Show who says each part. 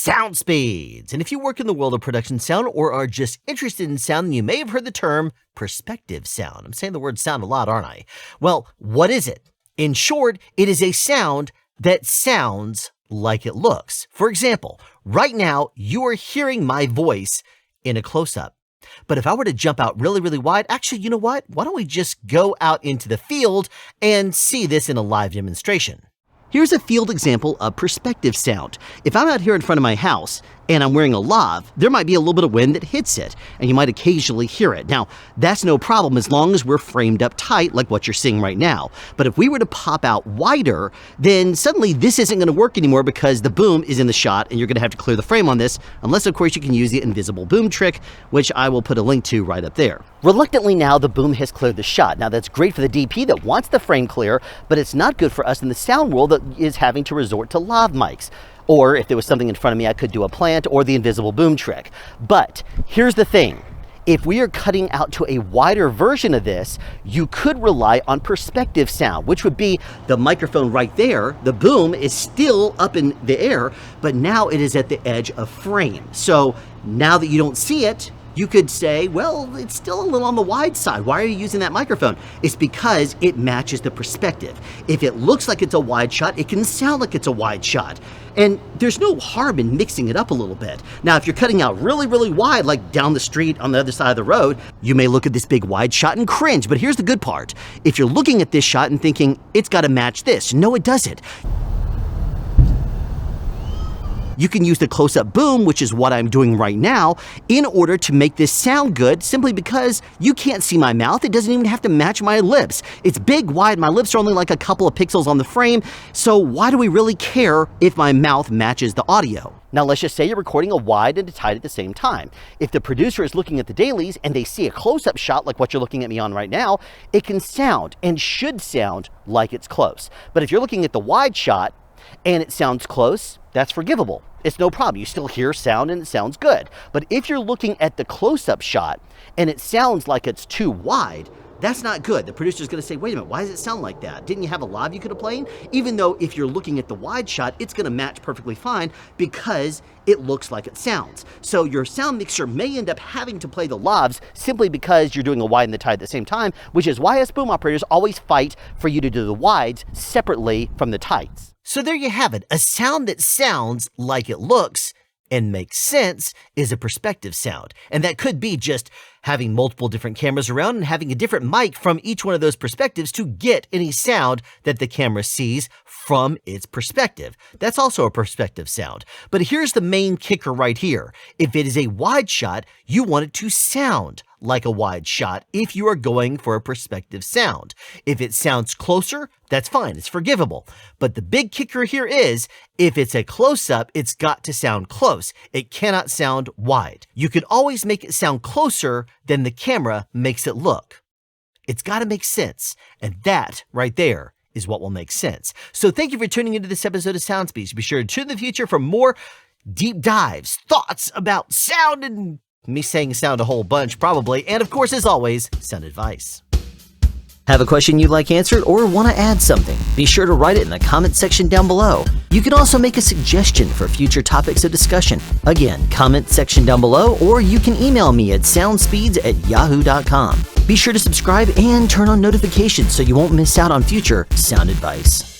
Speaker 1: sound speeds. And if you work in the world of production sound or are just interested in sound, then you may have heard the term perspective sound. I'm saying the word sound a lot, aren't I? Well, what is it? In short, it is a sound that sounds like it looks. For example, right now, you are hearing my voice in a close-up. But if I were to jump out really, really wide, actually, you know what? Why don't we just go out into the field and see this in a live demonstration? Here's a field example of perspective sound. If I'm out here in front of my house and I'm wearing a lav, there might be a little bit of wind that hits it, and you might occasionally hear it. Now, that's no problem as long as we're framed up tight like what you're seeing right now. But if we were to pop out wider, then suddenly this isn't going to work anymore because the boom is in the shot, and you're going to have to clear the frame on this, unless, of course, you can use the invisible boom trick, which I will put a link to right up there. Reluctantly now, the boom has cleared the shot. Now, that's great for the DP that wants the frame clear, but it's not good for us in the sound world that is having to resort to lav mics. Or if there was something in front of me, I could do a plant or the invisible boom trick. But here's the thing. If we are cutting out to a wider version of this, you could rely on perspective sound, which would be the microphone right there. The boom is still up in the air, but now it is at the edge of frame. So now that you don't see it, you could say, well, it's still a little on the wide side. Why are you using that microphone? It's because it matches the perspective. If it looks like it's a wide shot, it can sound like it's a wide shot. And there's no harm in mixing it up a little bit. Now, if you're cutting out really, really wide, like down the street on the other side of the road, you may look at this big wide shot and cringe. But here's the good part. If you're looking at this shot and thinking, it's got to match this. No, it doesn't. You can use the close-up boom, which is what I'm doing right now, in order to make this sound good, simply because you can't see my mouth. It doesn't even have to match my lips. It's big, wide, my lips are only like a couple of pixels on the frame, so why do we really care if my mouth matches the audio? Now, let's just say you're recording a wide and a tight at the same time. If the producer is looking at the dailies and they see a close-up shot like what you're looking at me on right now, it can sound and should sound like it's close. But if you're looking at the wide shot and it sounds close, that's forgivable. It's no problem. You still hear sound and it sounds good. But if you're looking at the close-up shot and it sounds like it's too wide, that's not good. The producer's going to say, wait a minute, why does it sound like that? Didn't you have a lav you could have played? Even though if you're looking at the wide shot, it's going to match perfectly fine because it looks like it sounds. So your sound mixer may end up having to play the lavs simply because you're doing a wide and the tight at the same time, which is why us boom operators always fight for you to do the wides separately from the tights. So there you have it. A sound that sounds like it looks and makes sense is a perspective sound. And that could be just having multiple different cameras around and having a different mic from each one of those perspectives to get any sound that the camera sees from its perspective. That's also a perspective sound. But here's the main kicker right here. If it is a wide shot, you want it to sound like a wide shot if you are going for a perspective sound. If it sounds closer, that's fine, it's forgivable. But the big kicker here is, if it's a close-up, it's got to sound close. It cannot sound wide. You can always make it sound closer than the camera makes it look. It's got to make sense, and that right there is what will make sense. So thank you for tuning into this episode of Sound Speech. Be sure to tune in the future for more deep dives, thoughts about sound, and me saying sound a whole bunch probably, and of course, as always, sound advice. Have a question you'd like answered or want to add something? Be sure to write it in the comment section down below. You can also make a suggestion for future topics of discussion. Again, comment section down below, or you can email me at soundspeeds@yahoo.com. Be sure to subscribe and turn on notifications so you won't miss out on future sound advice.